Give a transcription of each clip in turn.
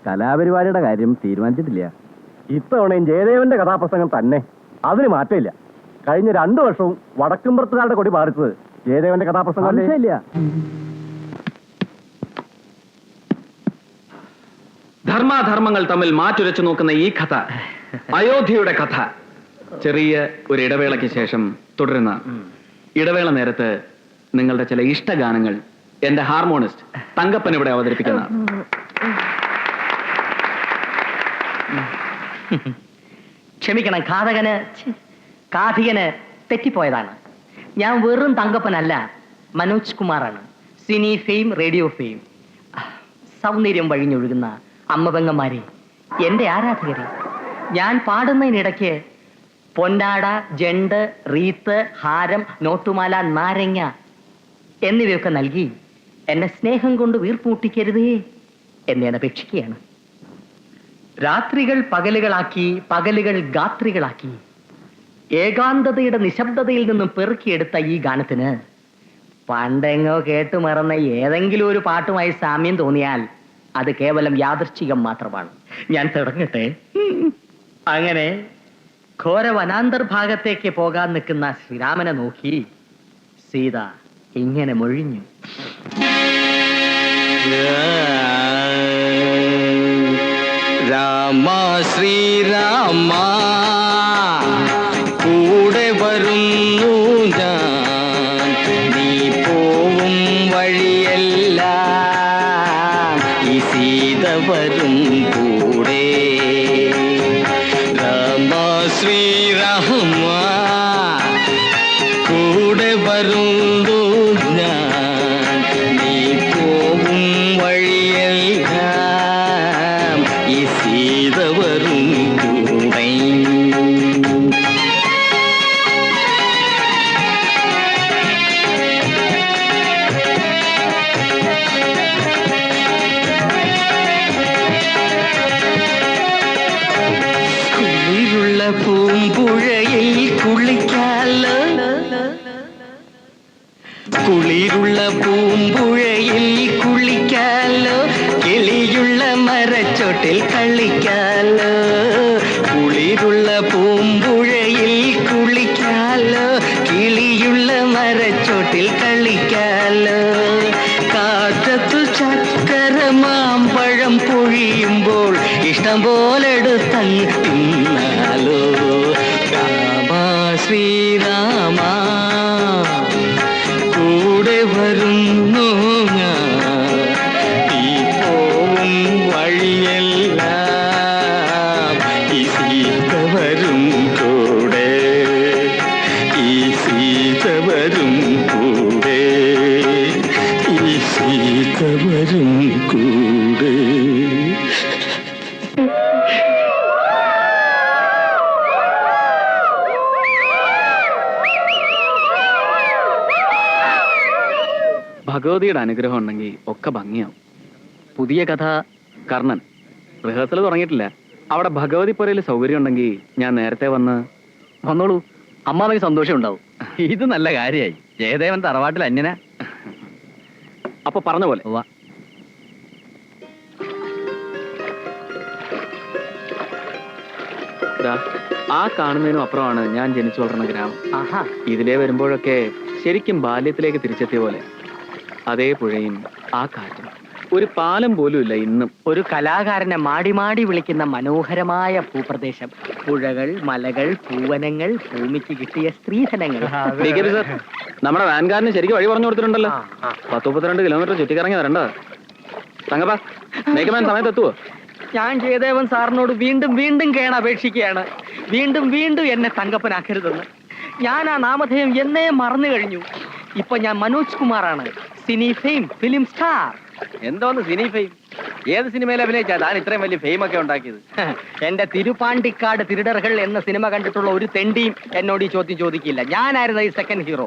കലാപരിപാടിയുടെ കാര്യം തീരുമാനിച്ചിട്ടില്ല. ഇത്തവണയും ജയദേവന്റെ കഥാപ്രസംഗം തന്നെ, അതിന് മാറ്റമില്ല. കഴിഞ്ഞ 2 വർഷവും വടക്കുംപുറത്തുകാരുടെ കൊടി പാറിച്ചത് ജയദേവന്റെ കഥാപ്രസംഗം ഇല്ല. ധർമാധർമ്മങ്ങൾ തമ്മിൽ മാറ്റുരച്ചു നോക്കുന്ന ഈ കഥ, അയോധ്യയുടെ കഥ, ചെറിയ ഒരു ഇടവേളയ്ക്ക് ശേഷം തുടരുന്ന ഇടവേള നേരത്ത് നിങ്ങളുടെ ചില ഇഷ്ടഗാനങ്ങൾ എന്റെ ഹാർമോണിസ്റ്റ് തങ്കപ്പൻ ഇവിടെ അവതരിപ്പിക്കുന്ന. ക്ഷമിക്കണം, കാഥികന് തെറ്റിപ്പോയതാണ്. ഞാൻ വെറും തങ്കപ്പനല്ല, മനോജ് കുമാറാണ്. Cine fame, radio fame. സൗന്ദര്യം വഴിഞ്ഞൊഴുകുന്ന അമ്മപെങ്ങന്മാരെ, എന്റെ ആരാധകരെ, ഞാൻ പാടുന്നതിനിടയ്ക്ക് പൊന്നാട, ജണ്ട്, റീത്ത്, ഹാരം, നോട്ടുമാല, നാരങ്ങ എന്നിവയൊക്കെ നൽകി എന്നെ സ്നേഹം കൊണ്ട് വീർപ്പൂട്ടിക്കരുതേ എന്ന് ഞാൻ അപേക്ഷിക്കുകയാണ്. രാത്രികൾ പകലുകളാക്കി, പകലുകൾ ഗാത്രികളാക്കി, ഏകാന്തതയുടെ നിശബ്ദതയിൽ നിന്നും പെറുക്കിയെടുത്ത ഈ ഗാനത്തിന് പണ്ടെങ്ങോ കേട്ടു മറന്ന ഏതെങ്കിലും ഒരു പാട്ടുമായി സാമ്യം തോന്നിയാൽ അത് കേവലം യാദൃശ്ചികം മാത്രമാണ്. ഞാൻ തുടങ്ങട്ടെ. അങ്ങനെ ഘോര വനാന്തർഭാഗത്തേക്ക് പോകാൻ നിൽക്കുന്ന ശ്രീരാമനെ നോക്കി സീത ഇങ്ങനെ മൊഴിഞ്ഞു. രാമ ശ്രീരാമ കൂടെ വരുന്നു ഞാൻ, നീ പോവും വഴിയെല്ലാം ഈ സീത വരും കൂടെ. രാമ ശ്രീരാമ കൂടെ വരുന്നു ഞാൻ, നീ പോവും വഴിയെല്ലാം ഈ സീത വരും കൂടെ. കുളിരുള്ള പൂമ്പുഴയിൽ കുളിക്കാലോ, കുളിരുള്ള പൂമ്പുഴയിൽ കുളിക്കാലോ, കിളിയുള്ള മരച്ചോട്ടിൽ കളിക്കാലോ. കുളിരുള്ള പൂമ്പുഴയിൽ കുളിക്കാലോ, കിളിയുള്ള മരച്ചോട്ടിൽ കളിക്കാലോ. കാറ്റത്തു ചക്കര മാമ്പഴം പൊഴിയുമ്പോൾ ഇഷ്ടം പോലെടുത്തങ്ങ് തിന്നാലോ. രാമ ശ്രീരാമ കൂടെ വരുന്നു ഞാൻ, ഈ പോവും വഴിയെല്ലാം ഈ സീത വരും കൂടെ, ഈ സീത വരും കൂടെ, ഈ സീത വരും കൂടെ. ഭഗവതിയുടെ അനുഗ്രഹം ഉണ്ടെങ്കിൽ ഒക്കെ ഭംഗിയാവും. പുതിയ കഥ കർണൻ, റിഹേഴ്സൽ തുടങ്ങിയിട്ടില്ല. അവിടെ ഭഗവതി പുരയിൽ സൗകര്യം ഉണ്ടെങ്കിൽ ഞാൻ നേരത്തെ വന്നോളൂ. അമ്മാവന് സന്തോഷം ഉണ്ടാവും. ഇത് നല്ല കാര്യമായി. ജയദേവൻ തറവാട്ടിൽ അന്യനാ. അപ്പൊ പറഞ്ഞ പോലെ ആ കാണുന്നതിനും അപ്പുറമാണ് ഞാൻ ജനിച്ചു വളർന്ന ഗ്രാമം. ഇതിലേ വരുമ്പോഴൊക്കെ ശരിക്കും ബാല്യത്തിലേക്ക് തിരിച്ചെത്തിയ പോലെ. അതേ പുഴയും ആ കാറ്റും, ഒരു പാലം പോലും ഇല്ല ഇന്നും. ഒരു കലാകാരനെ മാടി മാടി വിളിക്കുന്ന മനോഹരമായ ഭൂപ്രദേശം. പുഴകൾ, മലകൾ, പൂവനങ്ങൾ, ഭൂമിക്ക് കിട്ടിയ സ്ത്രീധനങ്ങൾ. നമ്മുടെ വാൻകാരന് ശരിക്കും വഴി പറഞ്ഞു കൊടുത്തിട്ടുണ്ടല്ലോ. 10-32 കിലോമീറ്റർ ചുറ്റിക്കറങ്ങി വരണ്ട. തങ്കപ്പാ, മേക്കമാൻ സമയത്ത് എത്തുവോ? ഞാൻ ജയദേവൻ സാറിനോട് വീണ്ടും വീണ്ടും കേണപേക്ഷിക്കുകയാണ്, വീണ്ടും വീണ്ടും എന്നെ തങ്കപ്പനാക്കരുതെന്ന്. ഞാൻ ആ നാമധേയം എന്നേ മറന്നു കഴിഞ്ഞു. ഇപ്പൊ ഞാൻ മനോജ് കുമാറാണ്, സിനി ഫെയിം, ഫിലിം സ്റ്റാർ. എന്തോന്ന് സിനി ഫെയിം? ഏത് സിനിമയിൽ അഭിനയിച്ചാ താൻ ഇത്രയും വലിയ ഫെയിം ഒക്കെ ഉണ്ടാക്കിയത്? എന്റെ തിരുപ്പാണ്ടിക്കാട് തിരുടറുകൾ എന്ന സിനിമ കണ്ടിട്ടുള്ള ഒരു തെണ്ടിയും എന്നോട് ഈ ചോദ്യം ചോദിക്കില്ല. ഞാനായിരുന്നു ഈ സെക്കൻഡ് ഹീറോ.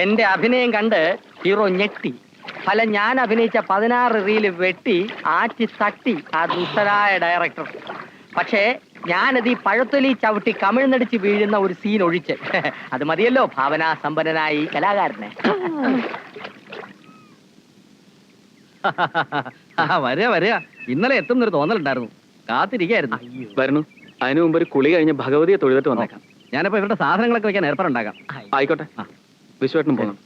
എന്റെ അഭിനയം കണ്ട് ഹീറോ ഞെട്ടി. ഫലം ഞാൻ അഭിനയിച്ച 16 റീല് വെട്ടി ആറ്റി തട്ടി ആ ദുഷ്ടരായ ഡയറക്ടർ. പക്ഷേ ഞാനത് ഈ പഴത്തൊലി ചവിട്ടി കമിഴ്ന്നടിച്ച് വീഴുന്ന ഒരു സീൻ ഒഴിച്ച് അത് മതിയല്ലോ ഭാവനാ സമ്പന്നനായി കലാകാരനെ. വരിക വരിക. ഇന്നലെ എത്തുന്നൊരു തോന്നലുണ്ടായിരുന്നു, കാത്തിരിക്കായിരുന്നു. വരുന്നു. അതിനു മുമ്പ് ഒരു കുളി കഴിഞ്ഞ് ഭഗവതിയെ തൊഴുതിട്ട് വന്നേക്കാം. ഞാനപ്പോ ഇവരുടെ സാധനങ്ങളൊക്കെ വെക്കാൻ ഏർപ്പാടുണ്ടാക്കാം. ആയിക്കോട്ടെ. വിശ്വേട്ടനും പോകണം.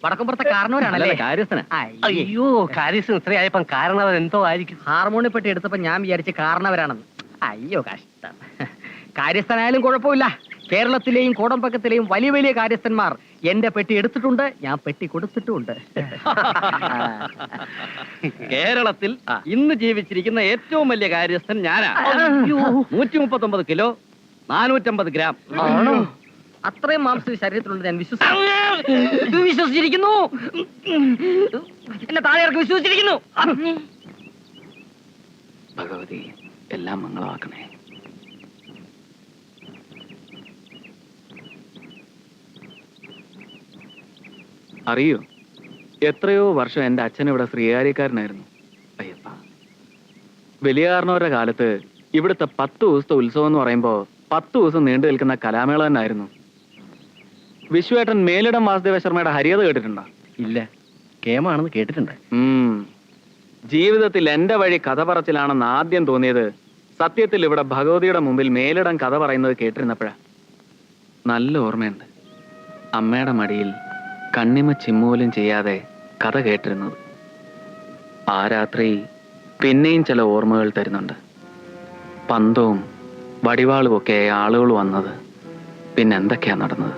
വടക്കുംപുറത്തെ കാരണവരാണല്ലേ? കാര്യസ്ഥന. അയ്യോ, കാര്യസ്ഥൻ ഇത്രയായപ്പം കാരണവർ എന്തോ ആയിരിക്കും. ഹാർമോണിയെ പെട്ടി എടുത്തപ്പോ ഞാൻ വിചാരിച്ച് കാരണവരാണെന്ന്. അയ്യോ കഷ്ടം. കാര്യസ്ഥനായാലും കുഴപ്പമില്ല. കേരളത്തിലെയും കോടമ്പക്കത്തിലെയും വലിയ വലിയ കാര്യസ്ഥന്മാർ എന്റെ പെട്ടി എടുത്തിട്ടുണ്ട്, ഞാൻ പെട്ടി കൊടുത്തിട്ടുമുണ്ട്. കേരളത്തിൽ ഇന്ന് ജീവിച്ചിരിക്കുന്ന ഏറ്റവും വലിയ കാര്യസ്ഥൻ ഞാനാ. 139 കിലോ 450 ഗ്രാം. അത്രയും മാംസം ശരീരത്തിലുണ്ട് ഞാൻ വിശ്വസിച്ചിരിക്കുന്നു. എന്നെ താഴെ ഇറക്കി വിശ്വസിച്ചിരിക്കുന്നു. ഭഗവതി എല്ലാം മംഗളമാക്കണേ. അറിയോ, എത്രയോ വർഷം എൻ്റെ അച്ഛൻ ഇവിടെ ശ്രീകാര്യക്കാരനായിരുന്നു. അയ്യപ്പ, വലിയ കാരണവരുടെ കാലത്ത് ഇവിടുത്തെ 10 ദിവസത്തെ ഉത്സവം എന്ന് പറയുമ്പോൾ 10 ദിവസം നീണ്ടു നിൽക്കുന്ന കലാമേള തന്നെയായിരുന്നു. വിശ്വേട്ടൻ മേലിടം വാസുദേവ ശർമ്മയുടെ ഹരിയത കേട്ടിട്ടുണ്ടോ? ഇല്ല, കേമാണെന്ന് കേട്ടിട്ടുണ്ട്. ജീവിതത്തിൽ എൻ്റെ വഴി കഥ പറച്ചിലാണെന്ന് ആദ്യം തോന്നിയത് സത്യത്തിൽ ഇവിടെ ഭഗവതിയുടെ മുമ്പിൽ മേലിടം കഥ പറയുന്നത് കേട്ടിരുന്നപ്പോഴാ. നല്ല ഓർമ്മയുണ്ട്, അമ്മയുടെ മടിയിൽ കണ്ണിമ ചിമ്മൂലും ചെയ്യാതെ കഥ കേട്ടിരുന്നത്. ആ രാത്രി പിന്നെയും ചില ഓർമ്മകൾ തരുന്നുണ്ട്. പന്തവും വടിവാളും ഒക്കെ ആളുകൾ വന്നത്, പിന്നെ എന്തൊക്കെയാ നടന്നത്?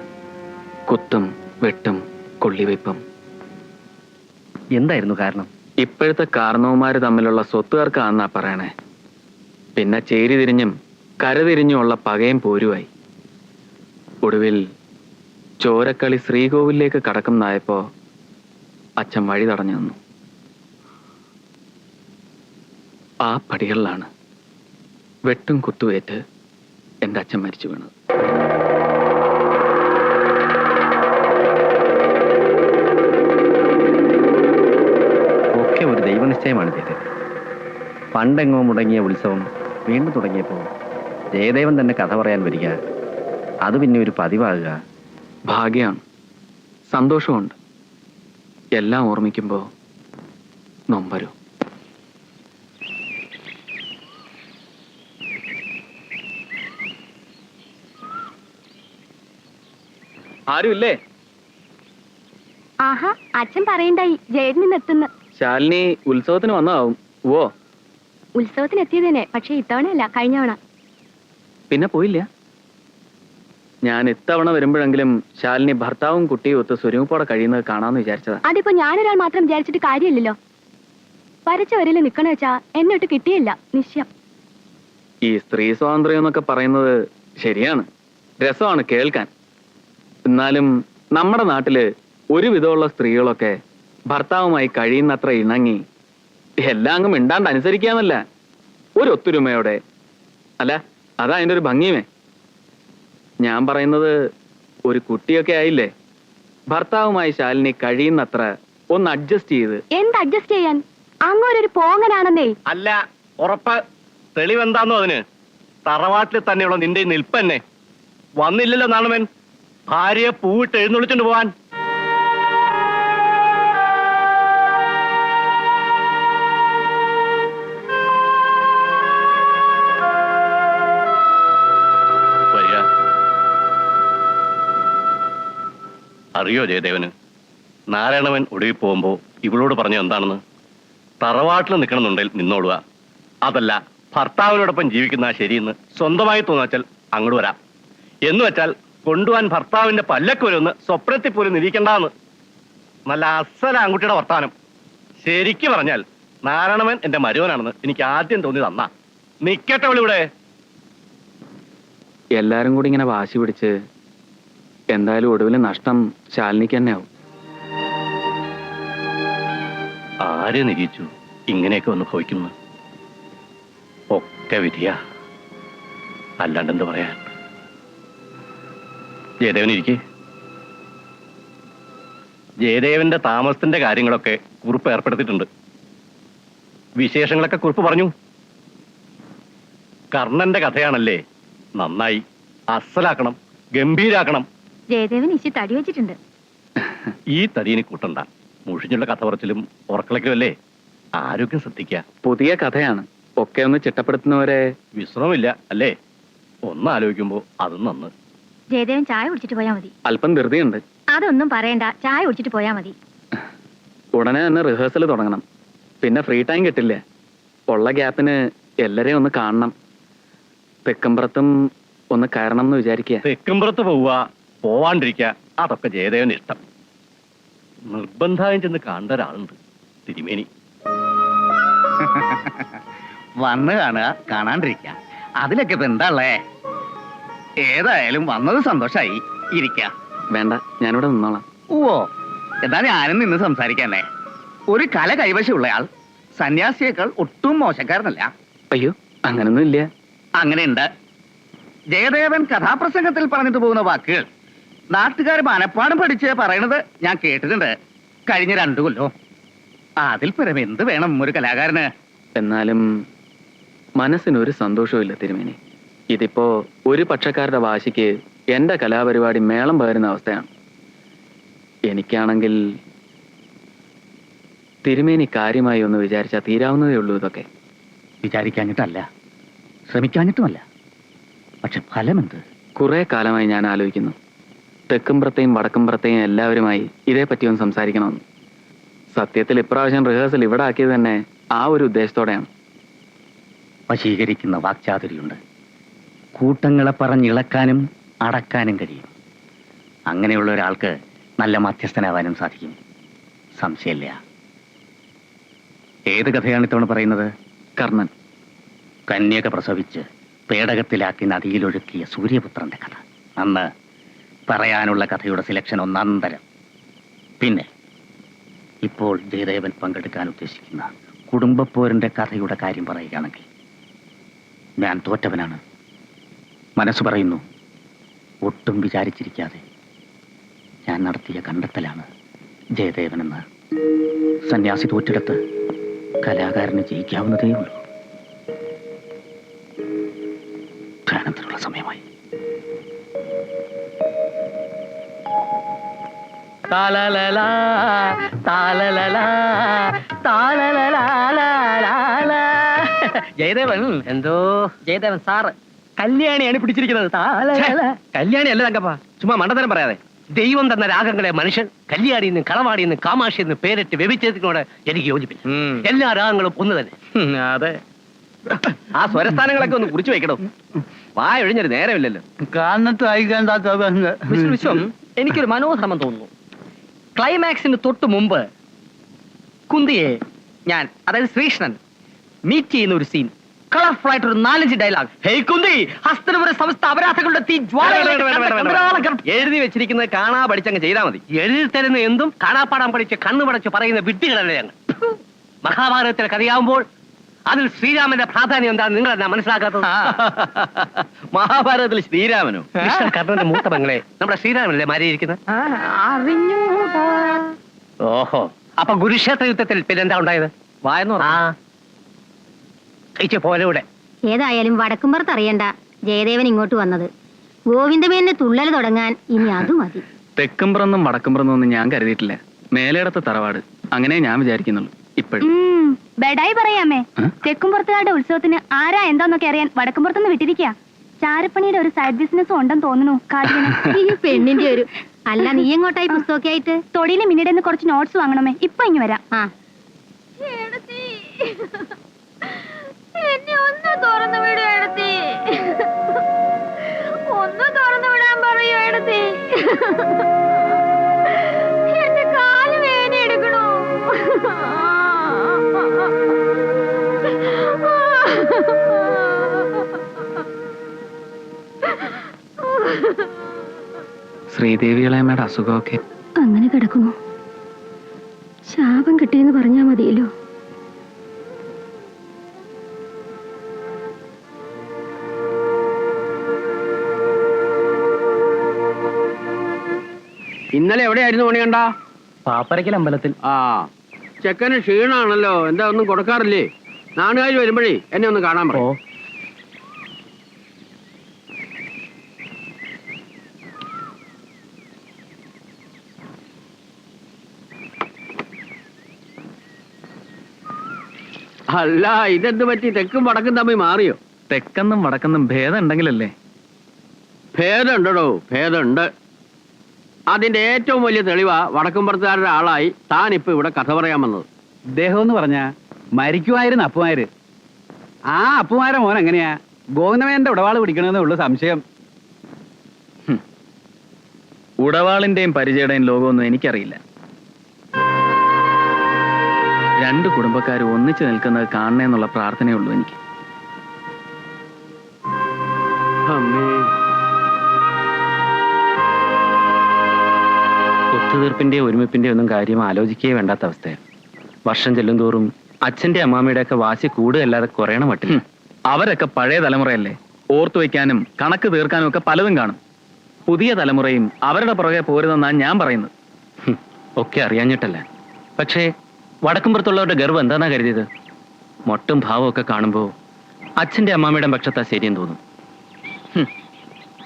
കുത്തും വെട്ടും കൊള്ളിവയ്പും. എന്തായിരുന്നു കാരണം? ഇപ്പോഴത്തെ കാരണവന്മാര് തമ്മിലുള്ള സ്വത്തുകാർക്കാന്നാ പറയണേ. പിന്നെ ചേരി തിരിഞ്ഞും കരതിരിഞ്ഞുമുള്ള പകയും പോരുവായി. ഒടുവിൽ ചോരക്കളി ശ്രീകോവിലേക്ക് കടക്കുന്നതായപ്പോ അച്ഛൻ വഴി തടഞ്ഞു നിന്നു. ആ പടികളിലാണ് വെട്ടും കുത്തുവേറ്റ് എൻ്റെ അച്ഛൻ മരിച്ചു വീണത്. ഒക്കെ ഒരു ദൈവനിശ്ചയമാണ് ചെയ്തത്. പണ്ടെങ്ങോ മുടങ്ങിയ ഉത്സവം വീണ്ടും തുടങ്ങിയപ്പോൾ ജയദേവൻ തന്നെ കഥ പറയാൻ വരിക, അത് പിന്നെ ഒരു പതിവാകുക. ഭാഗ്യമാണ്, സന്തോഷമുണ്ട്. എല്ലാം ഓർമ്മിക്കുമ്പോൾ നൊമ്പരും. ആരുമില്ലേ? ആഹാ, അച്ഛൻ പറയണ്ടായി ജയൻ എത്തുന്നു. ശാലിനി ഉത്സവത്തിന് വന്നതാവും. ഓ, ഉത്സവത്തിന് എത്തിയതന്നെ, പക്ഷെ ഇത്തവണയല്ല, കഴിഞ്ഞവണ. പിന്നെ പോയില്ല. ഞാൻ ഇത്തവണ വരുമ്പോഴെങ്കിലും ശാലിനി ഭർത്താവും കുട്ടിയും ഒത്ത് സ്വരൂപോടെ കഴിയുന്നത് കാണാമെന്ന് വിചാരിച്ചതാ. അതിപ്പോ ഞാനൊരാൾ മാത്രം വിചാരിച്ചിട്ട് കാര്യമില്ലല്ലോ. വരച്ച വരയിൽ നിക്കണ വെച്ചാ എന്നിട്ട് കിട്ടിയില്ല, നിശ്ചയം. ഈ സ്ത്രീ സ്വാതന്ത്ര്യം എന്നൊക്കെ പറയുന്നത് ശരിയാണ്, രസമാണ് കേൾക്കാൻ. എന്നാലും നമ്മുടെ നാട്ടില് ഒരുവിധമുള്ള സ്ത്രീകളൊക്കെ ഭർത്താവുമായി കഴിയുന്നത്ര ഇണങ്ങി എല്ലാം അങ്ങ് മിണ്ടാണ്ട് അനുസരിക്കാന്നല്ല, ഒരു ഒത്തൊരുമയോടെ. അല്ല, അതാ അതിൻ്റെ ഒരു ഭംഗിയുമേ. ഞാൻ പറയുന്നത്, ഒരു കുട്ടിയൊക്കെ ആയില്ലേ, ഭർത്താവുമായി ശാലിനി കഴിയുന്നത്ര ഒന്ന് അഡ്ജസ്റ്റ് ചെയ്ത്. എന്ത് അഡ്ജസ്റ്റ് ചെയ്യാൻ? അങ്ങോരൊരു പോങ്ങനാണെന്നേ. അല്ല, ഉറപ്പ്. തെളിവെന്താന്നോ അതിന്? തറവാട്ടിൽ തന്നെയുള്ള നിന്റെ നിൽപ്പന്നെ വന്നില്ലല്ലോ നാണുമൻ, ഭാര്യയെ പൂവിട്ട് എഴുന്നള്ളിച്ചോണ്ട് പോവാൻ. അറിയോ ജയദേവന്, നാരായണവൻ ഒടുവിൽ പോകുമ്പോ ഇവളോട് പറഞ്ഞു എന്താണെന്ന്? തറവാട്ടിൽ നിൽക്കണമെന്നുണ്ടെങ്കിൽ നിന്നോടുക, അതല്ല ഭർത്താവിനോടൊപ്പം ജീവിക്കുന്ന ശരിയെന്ന് സ്വന്തമായി തോന്നാച്ചാൽ അങ്ങോട്ട് വരാം. എന്ന് വെച്ചാൽ കൊണ്ടുപോകാൻ ഭർത്താവിന്റെ പല്ലക്ക് വരുമെന്ന് സ്വപ്നത്തിൽ പോലും നിരീക്കണ്ടെന്ന്. നല്ല അസല ആൺകുട്ടിയുടെ വർത്താനം. ശരിക്ക് പറഞ്ഞാൽ നാരായണവൻ എന്റെ മരുവനാണെന്ന് എനിക്ക് ആദ്യം തോന്നി തന്നാ. നിക്കട്ടെ അവളിവിടെ. എല്ലാരും കൂടി ഇങ്ങനെ വാശി പിടിച്ച് എന്തായാലും ഒടുവിൽ നഷ്ടം ശാലിനിക്ക് തന്നെ ആവും. ആരെ നിരീച്ചു ഇങ്ങനെയൊക്കെ ഒന്ന് ഭവിക്കുന്നു? ഒക്കെ വിധിയാ, അല്ലാണ്ടെന്ത് പറയാൻ. ജയദേവൻ ഇരിക്കെ. ജയദേവന്റെ താമസത്തിന്റെ കാര്യങ്ങളൊക്കെ കുറിപ്പ് ഏർപ്പെടുത്തിയിട്ടുണ്ട്. വിശേഷങ്ങളൊക്കെ കുറിപ്പ് പറഞ്ഞു. കർണന്റെ കഥയാണല്ലേ, നന്നായി അസലാക്കണം, ഗംഭീരാക്കണം. ജയദേവൻ ഇച്ചി തടി വെച്ചിട്ടുണ്ട്. ഈ തടീനെ കൂട്ടണ്ട, മുഷിഞ്ഞുള്ള കഥ പറച്ചിലും ഉറക്കളയ്ക്കും അല്ലേ? ആരോഗ്യം ശ്രദ്ധിക്കുക. പുതിയ കഥയാണ്, ഒക്കെ ഒന്ന് ചിട്ടപ്പെടുത്തുന്നവരെ. വിശ്രമമില്ല അല്ലേ? ഒന്ന് ആലോചിക്കുമ്പോ അതും നന്ന്. ജയദേവൻ ചായ കുടിച്ചിട്ട് പോയാ മതി. അല്പം ധൃതിയുണ്ട്. അതൊന്നും പറയണ്ട, ചായ കുടിച്ചിട്ട് പോയാ മതി. ഉടനെ തന്നെ റിഹേഴ്സൽ തുടങ്ങണം. പിന്നെ ഫ്രീ ടൈം കിട്ടില്ല. ഉള്ള ഗ്യാപ്പിന് എല്ലാരെയും ഒന്ന് കാണണം. തെക്കമ്പുറത്തും ഒന്ന് കയറണം എന്ന് വിചാരിക്കുക. തെക്കുംപുറത്ത് പോവുക, പോവാണ്ടിരിക്കുക, അതൊക്കെ ജയദേവന് ഇഷ്ടം. നിർബന്ധമായും ചെന്ന് കാണേണ്ട ഒരാളുണ്ട്, തിരുമേനി. വന്ന് കാണുക, കാണാണ്ടിരിക്കുക, അതിലൊക്കെ ഇപ്പൊ എന്താ ഉള്ളേ? ഏതായാലും വന്നത് സന്തോഷായി. ഇരിക്ക. വേണ്ട, ഞാനിവിടെ നിന്നോളാം. ഓ, എന്താ ഞാനും നിന്ന് സംസാരിക്കാനേ? ഒരു കല കൈവശമുള്ളയാൾ സന്യാസിയേക്കാൾ ഒട്ടും മോശക്കാരനല്ല. അയ്യോ, അങ്ങനൊന്നും ഇല്ല. അങ്ങനെയുണ്ട്. ജയദേവൻ കഥാപ്രസംഗത്തിൽ പറഞ്ഞിട്ട് പോകുന്ന വാക്കുകൾ നാട്ടുകാർ മനപ്പാടം പഠിച്ച് പറയണത് ഞാൻ കേട്ടിട്ടുണ്ട് കഴിഞ്ഞ 2 കൊല്ലം. അതിൽ പരം എന്ത് വേണം ഒരു കലാകാരന്? എന്നാലും മനസ്സിനൊരു സന്തോഷവും ഇല്ല തിരുമേനി. ഇതിപ്പോ ഒരു പക്ഷക്കാരുടെ വാശിക്ക് എന്റെ കലാപരിപാടി മേളം പകരുന്ന അവസ്ഥയാണ്. എനിക്കാണെങ്കിൽ തിരുമേനി കാര്യമായി ഒന്ന് വിചാരിച്ചാൽ തീരാവുന്നതേ ഉള്ളൂ. ഇതൊക്കെ വിചാരിക്കാഞ്ഞിട്ടല്ല, ശ്രമിക്കാഞ്ഞിട്ടുമല്ല. പക്ഷെ ഫലമെന്ത്? കുറെ കാലമായി ഞാൻ ആലോചിക്കുന്നു, തെക്കുംപുറത്തെയും വടക്കുംപുറത്തെയും എല്ലാവരുമായി ഇതേപ്പറ്റി ഒന്ന് സംസാരിക്കണമെന്ന്. സത്യത്തിൽ ഇപ്രാവശ്യം റിഹേഴ്സൽ ഇവിടെ ആക്കിയത് തന്നെ ആ ഒരു ഉദ്ദേശത്തോടെയാണ്. വശീകരിക്കുന്ന വാക്ചാതുരിയുണ്ട്. കൂട്ടങ്ങളെ പറഞ്ഞിളക്കാനും അടക്കാനും കഴിയും. അങ്ങനെയുള്ള ഒരാൾക്ക് നല്ല മധ്യസ്ഥനാവാനും സാധിക്കും, സംശയമില്ല. ഏത് കഥയാണ് ഇത്തവണ പറയുന്നത്? കർണൻ. കന്യക പ്രസവിച്ച് പേടകത്തിലാക്കി നദിയിലൊഴുക്കിയ സൂര്യപുത്രന്റെ കഥ. അന്ന് പറയാനുള്ള കഥയുടെ സിലക്ഷൻ ഒന്നന്തരം. പിന്നെ ഇപ്പോൾ ജയദേവൻ പങ്കെടുക്കാൻ ഉദ്ദേശിക്കുന്ന കുടുംബപ്പോരിന്റെ കഥയുടെ കാര്യം പറയുകയാണെങ്കിൽ ഞാൻ തോറ്റവനാണ്. മനസ്സ് പറയുന്നു, ഒട്ടും വിചാരിച്ചിരിക്കാതെ ഞാൻ നടത്തിയ കണ്ടെത്തലാണ് ജയദേവനെന്ന്. സന്യാസി തോറ്റെടുത്ത് കലാകാരന് ജയിക്കാവുന്നതേ ഉള്ളൂ. ധ്യാനത്തിനുള്ള സമയമായി. ജയദേവൻ എന്തോ ജയദേവൻ സാറ് കല്യാണിയാണ് പിടിച്ചിരിക്കുന്നത്. കല്യാണി അല്ല തങ്കപ്പ, ചുമ്മാ മണ്ടത്തരം പറയാതെ. ദൈവം തന്ന രാഗങ്ങളെ മനുഷ്യൻ കല്യാണിന്ന് കളവാടിന്ന് കാമാഷിന്ന് പേരിട്ട് വ്യഭിച്ചതിനോട് എനിക്ക് യോജിപ്പില്ല. എല്ലാ രാഗങ്ങളും ഒന്ന് തന്നെ. അതെ, ആ സ്വരസ്ഥാനങ്ങളൊക്കെ ഒന്ന് കുറിച്ചു വെക്കണോ? വായ ഒഴിഞ്ഞൊരു നേരമില്ലല്ലോ. മിസ്റ്റർ വിശ്വം, എനിക്കൊരു മനോധർമ്മം തോന്നുന്നു. ക്ലൈമാക്സിന് തൊട്ട് മുമ്പ് കുന്തിയെ ഞാൻ, അതായത് ശ്രീകൃഷ്ണൻ മീറ്റ് ചെയ്യുന്ന ഒരു സീൻ, കളർഫുൾ ആയിട്ട് ഒരു 4-5 ഡയലോഗ്. ഹേയ് കുന്തി, ഹസ്തനപുര സമസ്ത അപരാധങ്ങളുടെ തീ എഴുതി വെച്ചിരിക്കുന്നത് കാണാ പഠിച്ചങ്ങ് ചെയ്താൽ മതി. എഴുതി തരുന്ന എന്തും കാണാപ്പാടാൻ പഠിച്ച് കണ്ണു പടച്ച് പറയുന്ന വിഡ്ഢികളല്ലേ ഞങ്ങൾ. മഹാഭാരതത്തിലെ കഥയാവുമ്പോൾ അതിൽ ശ്രീരാമന്റെ പ്രാധാന്യം എന്താണെന്ന് നിങ്ങൾ എന്നാ മനസ്സിലാക്കാത്തത്? മഹാഭാരതത്തിൽ ശ്രീരാമനോ? കർണന്റെ മൂത്ത പെങ്ങളെ നമ്മുടെ ശ്രീരാമനല്ലേ മാരിയിരിക്കുന്നത്? ഓഹോ, അപ്പൊ കുരുക്ഷേത്ര യുദ്ധത്തിൽ പിന്നെന്താ ഉണ്ടായത്? വായെന്ന് പോലെ. ഏതായാലും വടക്കുംപുറത്ത് അറിയണ്ട ജയദേവൻ ഇങ്ങോട്ട് വന്നത്. ഗോവിന്ദമേനെ തുള്ളൽ തുടങ്ങാൻ ഇനി അത് മതി. തെക്കുംപുറന്നും വടക്കുംപുറന്നും ഒന്നും ഞാൻ കരുതിയിട്ടില്ല. മേലേടത്തെ തറവാട്, അങ്ങനെ ഞാൻ വിചാരിക്കുന്നുള്ളൂ ഇപ്പോഴും. ബെഡായി പറയാമേ. തെക്കുംപുറത്തുകാരുടെ ഉത്സവത്തിന് ആരാ എന്താന്നൊക്കെ അറിയാൻ വടക്കുംപുറത്തുനിന്ന് വിട്ടിരിക്കുക. ചാരപ്പണിയുടെ ഒരു സൈഡ് ബിസിനസ് ഉണ്ടെന്ന് തോന്നുന്നു കാർഡിന്. ഈ പെണ്ണിന്റെ ഒരു അല്ല, നീ എങ്ങോട്ടായി പുസ്തകമൊക്കെ ആയിട്ട്? തൊടിയിലെ മിനിയുടെ കുറച്ച് നോട്ട്സ് വാങ്ങണമേ. ഇപ്പൊ ഇങ്ങ് വരാം. എന്നെ ഒന്ന് തുറന്നു വിടൂ എടത്തി, ഒന്ന് തുറന്നു വിടാൻ പറയൂ എടത്തി. എന്റെ കാല് വേദന എടുക്കണോ? ശ്രീദേവികളമ്മയുടെ അസുഖമൊക്കെ അങ്ങനെ കിടക്കുന്നു. ശാപം കിട്ടിയെന്ന് പറഞ്ഞാ മതിയല്ലോ. ഇന്നലെ എവിടെയായിരുന്നു മണികണ്ട? പാപ്പരക്കൽ അമ്പലത്തിൽ. ആ, ചെക്കന് ക്ഷീണാണല്ലോ. എന്താ ഒന്നും കൊടുക്കാറില്ലേ? നാടുകാർ വരുമ്പോഴേ എന്നെ ഒന്ന് കാണാൻ പറയോ? അല്ല ഇതെന്ത് പറ്റി തെക്കും വടക്കും തമ്മിൽ മാറിയോ? തെക്കെന്നും വടക്കെന്നും ഭേദം ഉണ്ടെങ്കിലല്ലേ. ഭേദമുണ്ടോ? ഭേദമുണ്ട്. അതിന്റെ ഏറ്റവും വലിയ തെളിവാ വടക്കുംപുറത്തുകാരുടെ ആളായി താൻ ഇപ്പൊ ഇവിടെ കഥ പറയാൻ വന്നത്. ഇദ്ദേഹം എന്ന് പറഞ്ഞ മരിക്കുമായിരുന്നു അപ്പുമാര്. ആ അപ്പുമാരെ മോൻ എങ്ങനെയാ ഗോവിന്ദമേന്റെ ഉടവാള് പിടിക്കണമെന്നേ ഉള്ളു സംശയം. ഉടവാളിന്റെയും പരിചയുടെയും ലോകമൊന്നും എനിക്കറിയില്ല. രണ്ട് കുടുംബക്കാരും ഒന്നിച്ചു നിൽക്കുന്നത് കാണണേന്നുള്ള പ്രാർത്ഥനയേ ഉള്ളൂ എനിക്ക്. ഒത്തുതീർപ്പിന്റെ ഒരുമിപ്പിന്റെ ഒന്നും കാര്യം ആലോചിക്കേ വേണ്ടാത്ത അവസ്ഥയാണ്. വർഷം ചെല്ലുന്തോറും അച്ഛന്റെ അമ്മാമ്മയുടെ ഒക്കെ വാശി കൂടുതലല്ലാതെ കുറയണ മട്ടില്ല. അവരൊക്കെ പഴയ തലമുറയല്ലേ, ഓർത്തു വയ്ക്കാനും കണക്ക് തീർക്കാനും ഒക്കെ പലതും കാണും. പുതിയ തലമുറയും അവരുടെ പുറകെ പോരുതെന്നാണ് ഞാൻ പറയുന്നത്. ഒക്കെ അറിയാഞ്ഞിട്ടല്ല, പക്ഷേ വടക്കുംപുറത്തുള്ളവരുടെ ഗർവം എന്താന്നാ കരുതിയത്? മൊട്ടും ഭാവവും ഒക്കെ കാണുമ്പോ അച്ഛന്റെ അമ്മാമ്മയുടെ പക്ഷത്താ ശരിയെന്ന് തോന്നും.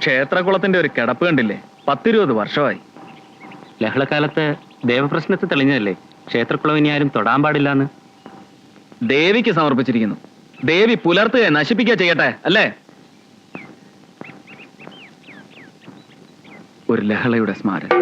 ക്ഷേത്രകുളത്തിന്റെ ഒരു കിടപ്പ് കണ്ടില്ലേ, 10-20 വർഷമായി. ലഹളക്കാലത്ത് ദേവപ്രശ്നത്തിൽ തെളിഞ്ഞതല്ലേ ക്ഷേത്രക്കുളം ഇനി ആരും തൊടാൻ പാടില്ലാന്ന്. ദേവിക്ക് സമർപ്പിച്ചിരിക്കുന്നു. ദേവി പുലർത്തുക നശിപ്പിക്കുക ചെയ്യട്ടെ അല്ലേ? ഒരു ലഹളയുടെ സ്മാരകം.